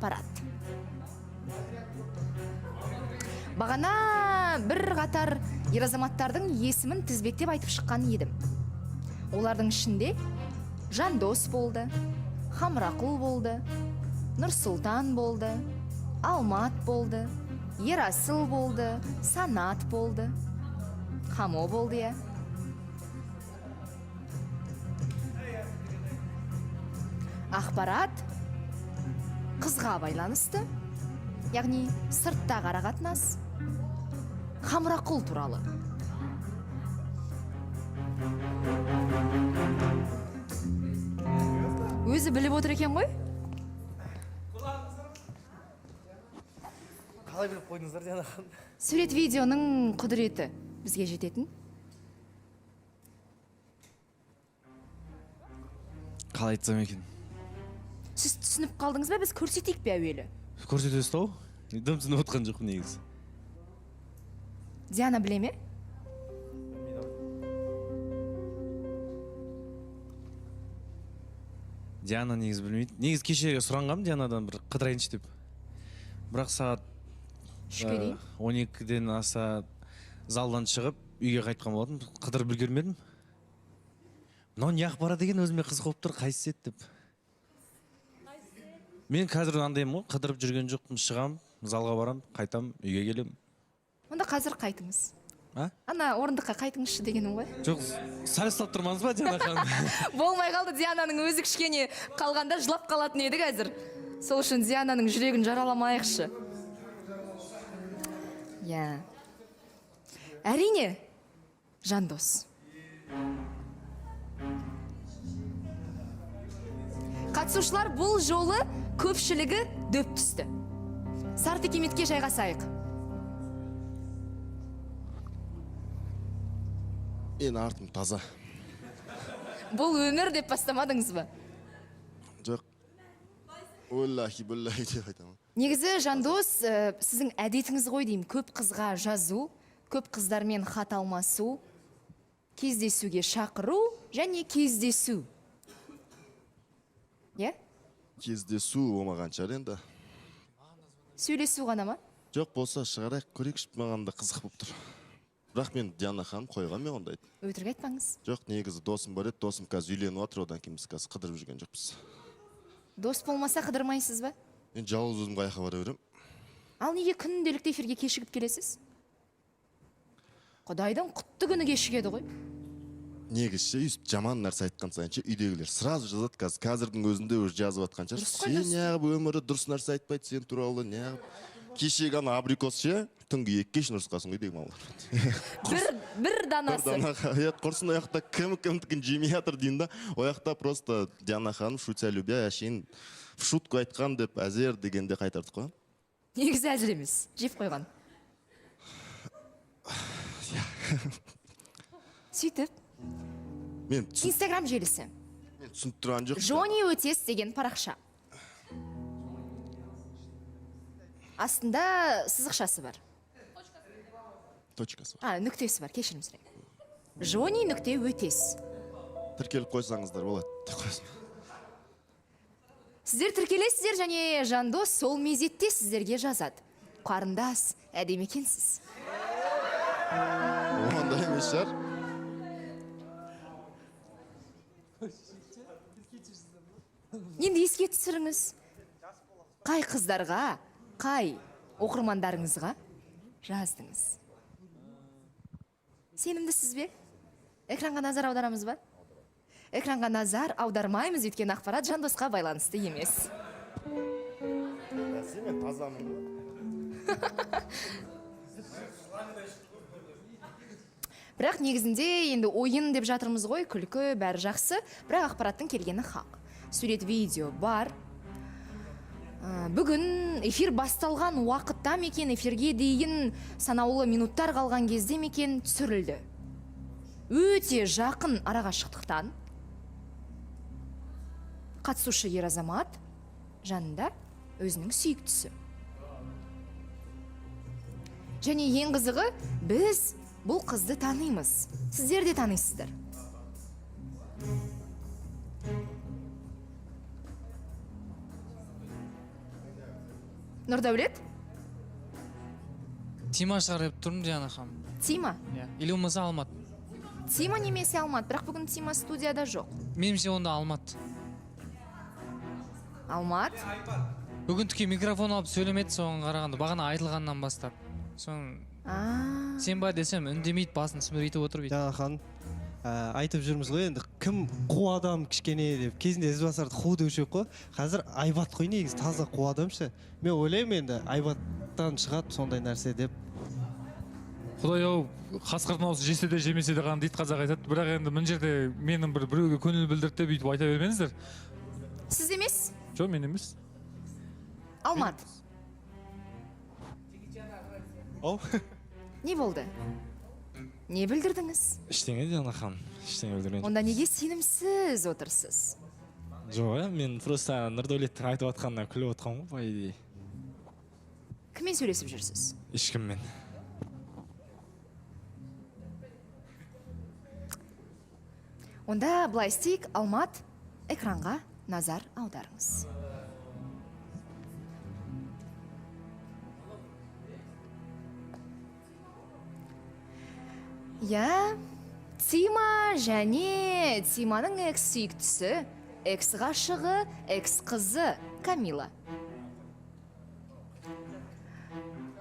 ақпарат. Бағана бір қатар ер азаматтардың есімін тізбектеп айтып шыққан едім. Олардың ішінде Жандос болды, Хамрақұл болды, Нұрсұлтан болды, Алмат болды, Ерасыл болды, Санат болды, Хамо болды, я. Ақпарат қызға байланысты, яғни сыртта қарақатынас, Хамрақұл туралы. Өзі біліп отыр екен ғой? Қалай біліп қойдыңыздар, Диана ханым? Сурет видеоның құдіреті бізге жететін. Қалай айтсам екен? Сіз түсініп қалдыңыз ба, біз көрсетейік бе әуелі? Көрсетесіз тау? Дым түсініп отқан жоқпын негізі. Диана біле ме? Диана негізі білмейді. Негізі кешеге сұранғам Дианадан бір қыдырайыншы деп. Бірақ сағат 12-ден аса залдан шығып, үйге қайтқан болатын. Қыдырып үлгермедім. Мынау не ақпарат деген өзіме қызық болып тұр, қайсысы еді деп. Мен қазір андаймын ғой, қыдырып жүрген жоқпын, шығам, залға барам, қайтам, үйге келем. Онда қазір қайтыңыз. А? Ана орындыққа қайтыңызшы дегенім ғой. Жоқ, сәл ұстап тұрмаңыз ба, Диана ханым? Болмай қалды, Диананың өзі кішкене қалғанда жылап қалатын еді қазір. Сол үшін Диананың жүрегін жараламайықшы. Я. Әрине, Жандос. Қатысушылар бұл жолы көпшілігі дөп түсті. Сартекеметке жайғасайық. Мен артым таза. Бұл өмір деп бастамадыңыз ба? Жоқ. Оллахи, бұллахи деп айтамын. Негізі, Жандос, сіздің әдетіңіз ғой деймін. Көп қызға жазу, көп қыздармен хат алмасу, кездесуге шақыру және кездесу. Е? Кездесу болмаған шығар енді. Сөйлесу ғана ма? Жоқ болса шығарайық, көрейікші, маған да қызық болып тұр. Бірақ мен Диана ханым қойған мен ондайды. Өтірік айтпаңыз. Жоқ, негізі досым бар еді, досым қазір үйленіп отыр, одан кейін біз қазір қыдырып жүрген жоқпыз. Дос болмаса қыдырмайсыз ба? Мен жалғыз өзім қаяққа бара берем. Ал неге күнделікті эфирге кешігіп келесіз? Құдайдың құтты күні кешігеді ғой. Негізі ше, жаман нәрсе айтқан сайын ше, үйдегілер сразу жазады, қазірдің өзінде уже жазып атқан шығар. Сен неғып өмірі дұрыс нәрсе айтпайды, сен туралы неғып. Кешегі ана абрикос ше, түнгі 2-ке шын ұрысқасын ғой деймін алар. Бір данасы. Құрсын ояқта кім-кімдікін жемей жатыр дейін да, ояқта просто Диана ханым шутя любя, әшейін в шутку айтқан деп әзер дегенде қайтардық қой. Негізі әзір емес, жеп қойған. Сөйтіп, Инстаграм желісі. Мен түсініп тұрған жоқ. Жони Өтес деген парақша. Астында сызықшасы бар. Точкасы бар. Нүктесі бар, кешірім сұраймын. Жони нүкте Өтес. Тіркеліп қойсаңыздар болады. Сіздер тіркелесіздер және Жандос сол мезетте сіздерге жазады. Қарындас, әдемі екенсіз. Ондай емес шығар. Енді еске түсіріңіз. Қай қыздарға, қай оқырмандарыңызға жаздыңыз? Сенімдісіз бе? Экранға назар аударамыз ба? Экранға назар аудармаймыз, өйткені ақпарат Жандосқа байланысты емес. Мен тазамын. Бірақ негізінде енді ойын деп жатырмыз ғой, күлкі бәрі жақсы, бірақ ақпараттың келгені хақ. Сурет видео бар. Бүгін эфир басталған уақытта мекен, эфирге дейін санаулы минуттар қалған кезде мекен түсірілді. Өте жақын арақашықтықтан қатысушы ер азамат жанында өзінің сүйіктісі. Және ең қызығы, біз бұл қызды танимыз. Сіздер де танисыздар. Нұрдәулет? Тима шығар деп тұрмын Диана ханым. Тима? Иә. Или болмаса Алмат. Тима немесе Алмат, бірақ бүгін Тима студияда жоқ. Меніңше онда Алмат. Алмат? Бүгін тіке микрофон алып сөйлемеді, соған қарағанда бағана айтылғаннан бастап. Соң сен ба десем үндемейді, басын сімірейтіп отыр дейді. Жаңа хан айтып жүрміз ғой енді кім қу адам кішкене деп кезінде ізбасарды қу деуші қой. Қазір айбат қой негізі таза қу адам ше. Мен ойлаймын енді айбаттан шығады сондай нәрсе деп. Құдай ау, қасқырдың ауызы жесе де жемесе де ғана дейді қазақ айтады. Бірақ енді мына жерде менің біреуге көңіл білдірді деп бүйтіп айта бермеңіздер. Сіз емес? Жоқ, мен емес. Алмат? Ау. Не болды? Не білдірдіңіз? Ештеңе Диана ханым, ештеңе білдірмеймін. Онда неге сенімсіз отырсыз? Жоқ, мен просто Нұрдәулеттің айтып отқанына күліп отқанмын ғой, по идее. Кіммен сөйлесіп жүрсіз? Ешкіммен. Онда былай істейік, Алмат, экранға назар аударыңыз. Я, Тима және Тиманың экс-сүйіктісі, экс-ғашығы, экс-қызы Камила.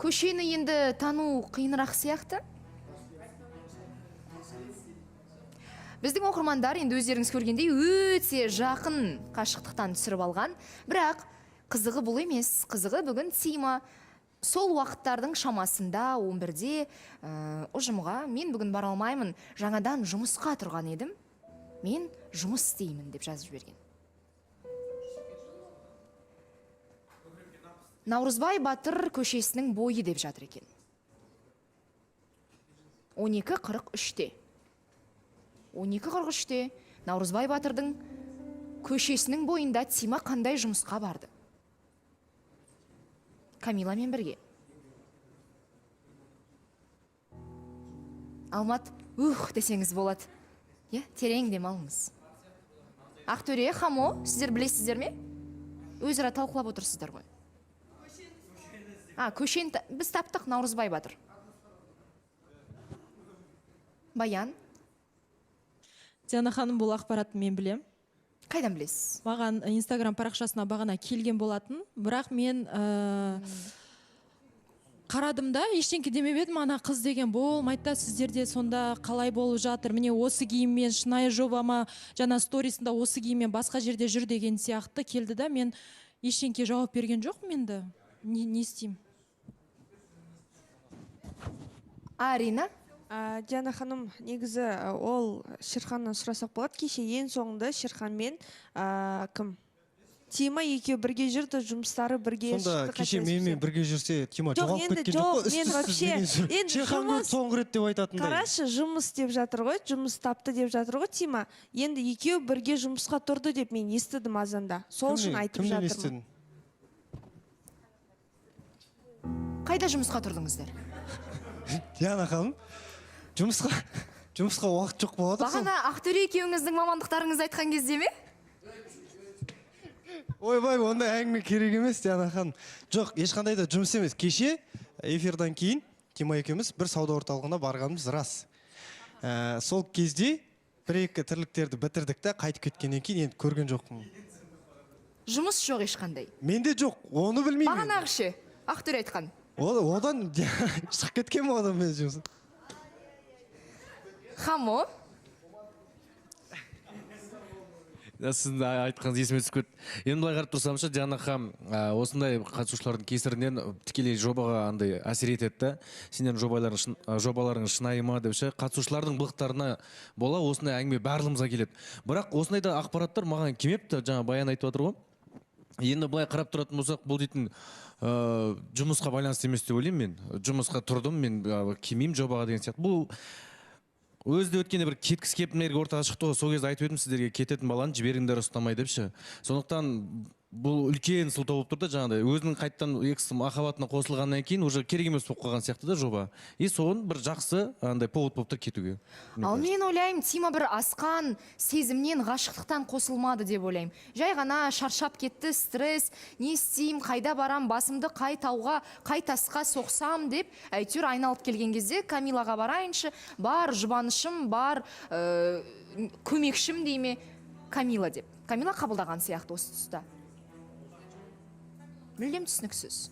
Көшені енді тану қиынырақ сияқты? Біздің оқырмандар енді өздеріңіз көргендей өте жақын қашықтықтан түсіріп алған, бірақ қызығы бұл емес, қызығы бүгін Тима сол уақыттардың шамасында 11-де ұжымға мен бүгін бара алмаймын, жаңадан жұмысқа тұрған едім, мен жұмыс істеймін деп жазып жіберген. Наурызбай Батыр көшесінің бойы деп жатыр екен. 12:43-те. 12:43-те Наурызбай Батырдың көшесінің бойында Тима қандай жұмысқа барды? Камиламен бірге. Алмат, десеңіз болады. Терең дем алыңыз. Ақтөре, Хамо, сіздер білесіздер ме? Өзара талқылап отырсыздар ғой. Көшен біз таптық, Наурызбай Батыр. Баян? Диана ханым, бұл ақпаратты мен білем. Қайдан білесіз? Маған Инстаграм парақшасына бағана келген болатын, бірақ мен қарадым да, ештеңке демеп едім, ана қыз деген болмайды да, сіздерде сонда қалай болып жатыр, міне осы киіммен шынайы жобама, жаңа сторисында осы киіммен басқа жерде жүр деген сияқты келді да, мен ештеңке жауап берген жоқпын енді. Не істеймін? Арина? Диана ханым, негізі ол Шерханнан сұрасақ болады. Кеше ең соңында Шерханмен кім? Тима екеуі бірге жүрді, жұмыстары бірге шықты. Сонда кеше менімен бірге жүрсе, Тима жоғалып кеткен жоқ қой? Мен вообще Шерханмен соңғы рет деп айтатындай. Қарашы, жұмыс деп жатыр ғой, жұмыс тапты деп жатыр ғой Тима. Енді екеуі бірге жұмысқа тұрды деп мен естідім азанда. Сол үшін айтып жатырмын. Қайда жұмысқа тұрдыңыздар? Диана ханым, жұмысқа уақыт жоқ болады. Бағана Ақтөре екеуіңіздің мамандықтарыңыз айтқан кезде ме? Ойбай, ондай әңгіме керек емес, Диана ханым. Жоқ, ешқандай да жұмыс емес. Кеше эфирдан кейін Тима екеуміз бір сауда орталығына барғанымыз рас. Сол кезде бір-екі тірліктерді бітірдік та қайтып кеткеннен кейін енді көрген жоқпын. Жұмыс жоқ ешқандай. Менде жоқ, оны білмеймін. Бағана ше, Ақтөре айтқан. Одан шығып кеткен ме одан мен жұмыс? Хамо? Сіздің айтқаныңыз есіме түсіп кетті. Енді былай қарап тұрсам ше, Диана ханым осындай қатысушылардың кесірінен тікелей жобаға андай әсер етеді да. Сендердің жобаларың шынайы ма деп ше, қатысушылардың былықтарына бола осындай әңгіме барлығымызға келеді. Бірақ осындай да ақпараттар маған келмепті, жаңа Баян айтып отыр ғой. Енді былай қарап тұратын болсақ, бұл дейтін жұмысқа байланысты емес деп ойлаймын мен. Жұмысқа тұрдым, мен келмеймін жобаға деген сияқты. Бұл өзі де өткенде бір кеткісі кеп мына жерге ортаға шықты ғой, сол кезде айтып едім сіздерге, кететін баланы жіберіңдер ұстамай деп ше. Сондықтан бұл үлкен сылтау болып тұр да, жаңағыдай өзінің қайттан екісі махаббатына қосылғаннан кейін уже керек емес болып қалған сияқты да жоба. И соған бір жақсы андай повод болып тұр кетуге. Ал мен ойлаймын, Тима бір асқан сезімнен, ғашықтықтан қосылмады деп ойлаймын. Жай ғана шаршап кетті, стресс, не істеймін, қайда барам, басымды қай тауға, қай тасқа соқсам деп, әйтеуір айналып келген кезде Камилаға барайыншы, бар жұбанышым, бар көмекшім дейме Камила деп. Камила қабылдаған сияқты осы тұста. Мүлдем түсініксіз.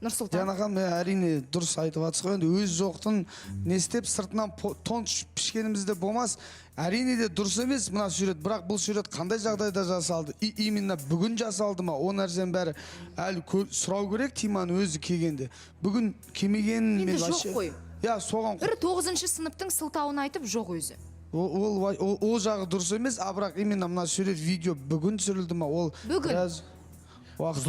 Нұрсұлтан. Жанахан, мен әрине дұрыс айтып жатсыз ғой, енді өз жоқтың не істеп сыртынан тон пішкенімізде болмас. Әрине де дұрыс емес мына сурет, бірақ бұл сурет қандай жағдайда жасалды? Именно бүгін жасалды ма? О нәрсенің бәрі әлі сұрау керек Тиманың өзі келгенде. Бүгін келмегенін Енді жоқ қой. Я, соған Бір 9-шы сыныптың сылтауын айтып жоқ өзі. Ол жағы дұрыс емес, бірақ именно мына сурет видео бүгін түсірілді ма? Ол Бүгін. уақыт